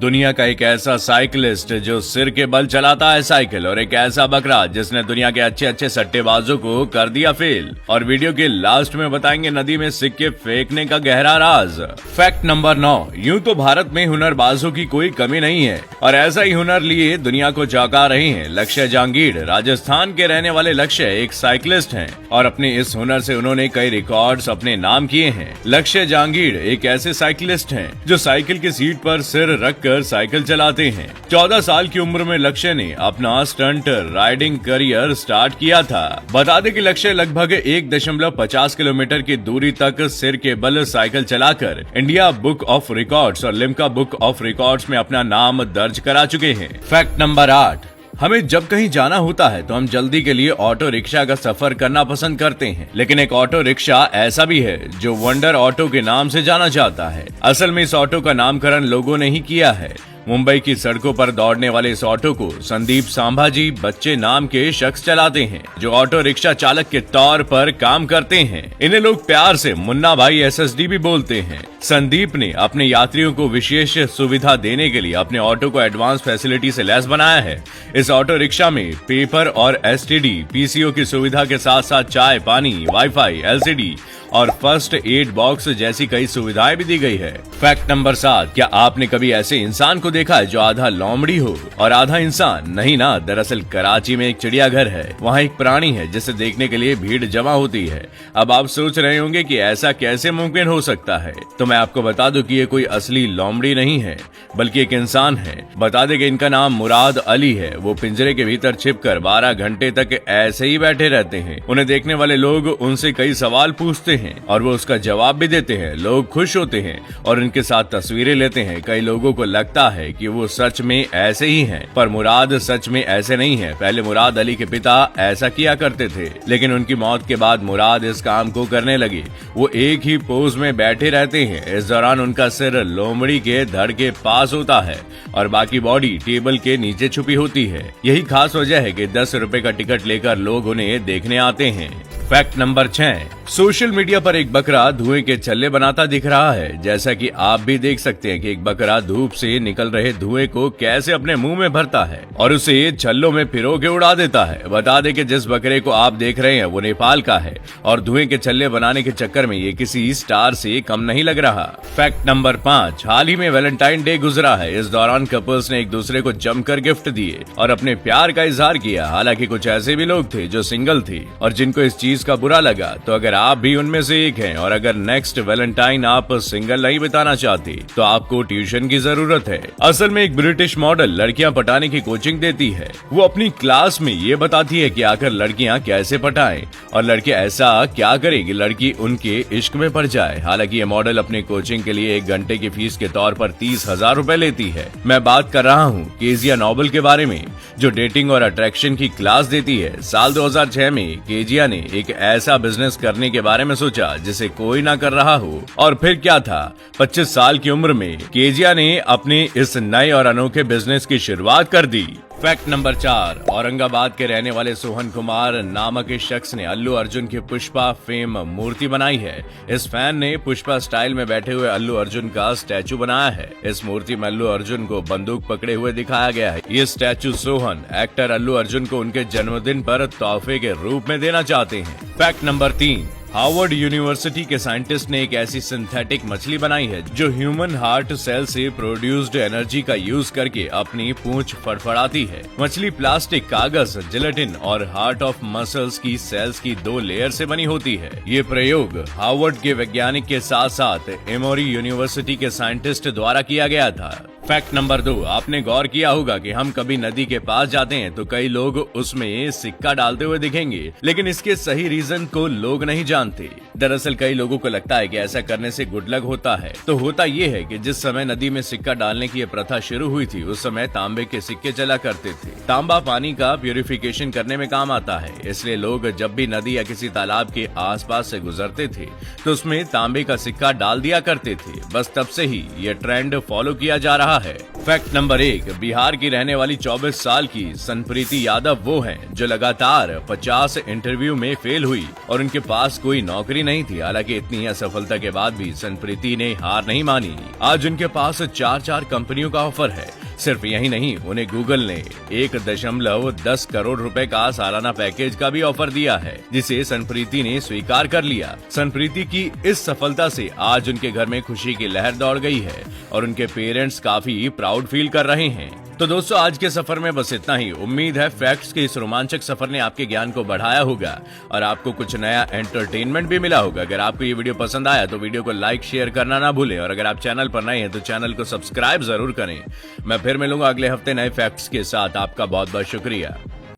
दुनिया का एक ऐसा साइकिलिस्ट जो सिर के बल चलाता है साइकिल, और एक ऐसा बकरा जिसने दुनिया के अच्छे अच्छे सट्टेबाजों को कर दिया फेल। और वीडियो के लास्ट में बताएंगे नदी में सिक्के फेंकने का गहरा राज। Fact number 9। यूं तो भारत में हुनरबाजों की कोई कमी नहीं है, और ऐसा ही हुनर लिए दुनिया को चौंका रहे हैं लक्ष्य जहांगीर। राजस्थान के रहने वाले लक्ष्य एक साइकिलिस्ट हैं, और अपने इस हुनर से उन्होंने कई रिकॉर्ड्स अपने नाम किए हैं। लक्ष्य जहांगीर एक ऐसे साइकिलिस्ट हैं जो साइकिल की सीट पर सिर रखकर साइकिल चलाते हैं। 14 साल की उम्र में लक्ष्य ने अपना स्टंट राइडिंग करियर स्टार्ट किया था। बता दें कि लक्ष्य लगभग 1.50 किलोमीटर की दूरी तक सिर के बल साइकिल चलाकर इंडिया बुक ऑफ रिकॉर्ड्स और लिम्का बुक ऑफ रिकॉर्ड्स में अपना नाम दर्ज करा चुके हैं। Fact number 8। हमें जब कहीं जाना होता है तो हम जल्दी के लिए ऑटो रिक्शा का सफर करना पसंद करते हैं, लेकिन एक ऑटो रिक्शा ऐसा भी है जो वंडर ऑटो के नाम से जाना जाता है। असल में इस ऑटो का नामकरण लोगों ने ही किया है। मुंबई की सड़कों पर दौड़ने वाले इस ऑटो को संदीप सांभाजी बच्चे नाम के शख्स चलाते हैं, जो ऑटो रिक्शा चालक के तौर पर काम करते हैं। इन्हें लोग प्यार से मुन्ना भाई SSD भी बोलते हैं। संदीप ने अपने यात्रियों को विशेष सुविधा देने के लिए अपने ऑटो को एडवांस फैसिलिटी से लैस बनाया है। इस ऑटो रिक्शा में पेपर और STD PCO की सुविधा के साथ साथ चाय, पानी, वाईफाई, LCD और फर्स्ट एड बॉक्स जैसी कई सुविधाएं भी दी गई है। Fact number 7। क्या आपने कभी ऐसे इंसान को देखा है जो आधा लोमड़ी हो और आधा इंसान? नहीं ना, दरअसल कराची में एक चिड़ियाघर है। वहाँ एक प्राणी है जिसे देखने के लिए भीड़ जमा होती है। अब आप सोच रहे होंगे कि ऐसा कैसे मुमकिन हो सकता है, तो मैं आपको बता दूं कि ये कोई असली लोमड़ी नहीं है, बल्कि एक इंसान है। बता दें कि इनका नाम मुराद अली है। वो पिंजरे के भीतर छिपकर 12 घंटे तक ऐसे ही बैठे रहते हैं। उन्हें देखने वाले लोग उनसे कई सवाल पूछते हैं और वो उसका जवाब भी देते हैं। लोग खुश होते हैं और उनके साथ तस्वीरें लेते हैं। कई लोगों को लगता है कि वो सच में ऐसे ही हैं, पर मुराद सच में ऐसे नहीं है। पहले मुराद अली के पिता ऐसा किया करते थे, लेकिन उनकी मौत के बाद मुराद इस काम को करने लगे। वो एक ही पोज में बैठे रहते हैं। इस दौरान उनका सिर लोमड़ी के धड़ के पास होता है और बाकी बॉडी टेबल के नीचे छुपी होती है। यही खास वजह है कि 10 रुपए का टिकट लेकर लोग उन्हें देखने आते हैं। Fact number 6। सोशल मीडिया पर एक बकरा धुएं के छल्ले बनाता दिख रहा है। जैसा कि आप भी देख सकते हैं कि एक बकरा धूप से निकल रहे धुएं को कैसे अपने मुंह में भरता है और उसे छल्लों में पिरो के उड़ा देता है। बता दें कि जिस बकरे को आप देख रहे हैं वो नेपाल का है और धुएं के छल्ले बनाने के चक्कर में ये किसी स्टार से कम नहीं लग रहा। Fact number 5। हाल ही में वैलेंटाइन डे गुजरा है। इस दौरान कपल्स ने एक दूसरे को जमकर गिफ्ट दिए और अपने प्यार का इजहार किया। हालांकि कुछ ऐसे भी लोग थे जो सिंगल थे और जिनको इस चीज का बुरा लगा। तो अगर आप भी उनमें से एक हैं और अगर नेक्स्ट वैलेंटाइन आप सिंगल नहीं बिताना चाहते तो आपको ट्यूशन की जरूरत है। असल में एक ब्रिटिश मॉडल लड़कियां पटाने की कोचिंग देती है। वो अपनी क्लास में ये बताती है कि आखिर लड़कियां कैसे पटाएं और लड़के ऐसा क्या करें कि लड़की उनके इश्क में पड़ जाए। हालांकि ये मॉडल अपनी कोचिंग के लिए 1 घंटे की फीस के तौर पर 30,000 रुपए लेती है। मैं बात कर रहा हूँ केजिया नोबल के बारे में, जो डेटिंग और अट्रैक्शन की क्लास देती है। साल 2006 में केजिया ने एक ऐसा बिजनेस करने के बारे में सोचा जिसे कोई ना कर रहा हो, और फिर क्या था, 25 साल की उम्र में केजिया ने अपने इस नए और अनोखे बिजनेस की शुरुआत कर दी। Fact number 4। औरंगाबाद के रहने वाले सोहन कुमार नामक इस शख्स ने अल्लू अर्जुन की पुष्पा फेम मूर्ति बनाई है। इस फैन ने पुष्पा स्टाइल में बैठे हुए अल्लू अर्जुन का स्टैचू बनाया है। इस मूर्ति में अल्लू अर्जुन को बंदूक पकड़े हुए दिखाया गया है। ये स्टैचू सोहन एक्टर अल्लू अर्जुन को उनके जन्मदिन पर तोहफे के रूप में देना चाहते हैं। Fact number 3। हार्वर्ड यूनिवर्सिटी के साइंटिस्ट ने एक ऐसी सिंथेटिक मछली बनाई है जो ह्यूमन हार्ट सेल से प्रोड्यूस्ड एनर्जी का यूज करके अपनी पूंछ फड़फड़ाती है। मछली प्लास्टिक, कागज, जिलेटिन और हार्ट ऑफ मसल्स की सेल्स की 2 लेयर से बनी होती है। ये प्रयोग हार्वर्ड के वैज्ञानिक के साथ साथ एमोरी यूनिवर्सिटी के साइंटिस्ट द्वारा किया गया था। Fact number 2। आपने गौर किया होगा कि हम कभी नदी के पास जाते हैं तो कई लोग उसमें सिक्का डालते हुए दिखेंगे, लेकिन इसके सही रीजन को लोग नहीं जानते। दरअसल कई लोगों को लगता है कि ऐसा करने से गुड लक होता है। तो होता ये है कि जिस समय नदी में सिक्का डालने की ये प्रथा शुरू हुई थी उस समय तांबे के सिक्के चला करते थे। तांबा पानी का प्यूरिफिकेशन करने में काम आता है, इसलिए लोग जब भी नदी या किसी तालाब के आसपास से गुजरते थे तो उसमें तांबे का सिक्का डाल दिया करते थे। बस तब से ही ये ट्रेंड फॉलो किया जा रहा है। फैक्ट नंबर 1, बिहार की रहने वाली 24 साल की सनप्रीति यादव वो हैं जो लगातार 50 इंटरव्यू में फेल हुई और उनके पास कोई नौकरी नहीं थी। हालांकि इतनी असफलता के बाद भी सनप्रीति ने हार नहीं मानी। आज उनके पास 4 कंपनियों का ऑफर है। सिर्फ यही नहीं, उन्हें गूगल ने 1.10 करोड़ रुपए का सालाना पैकेज का भी ऑफर दिया है, जिसे सनप्रीति ने स्वीकार कर लिया। सनप्रीति की इस सफलता से आज उनके घर में खुशी की लहर दौड़ गई है और उनके पेरेंट्स काफी प्राउड फील कर रहे हैं। तो दोस्तों, आज के सफर में बस इतना ही। उम्मीद है फैक्ट्स के इस रोमांचक सफर ने आपके ज्ञान को बढ़ाया होगा और आपको कुछ नया एंटरटेनमेंट भी मिला होगा। अगर आपको ये वीडियो पसंद आया तो वीडियो को लाइक शेयर करना ना भूलें और अगर आप चैनल पर नए हैं तो चैनल को सब्सक्राइब जरूर करें। मैं फिर मिलूंगा अगले हफ्ते नए फैक्ट्स के साथ। आपका बहुत बहुत शुक्रिया।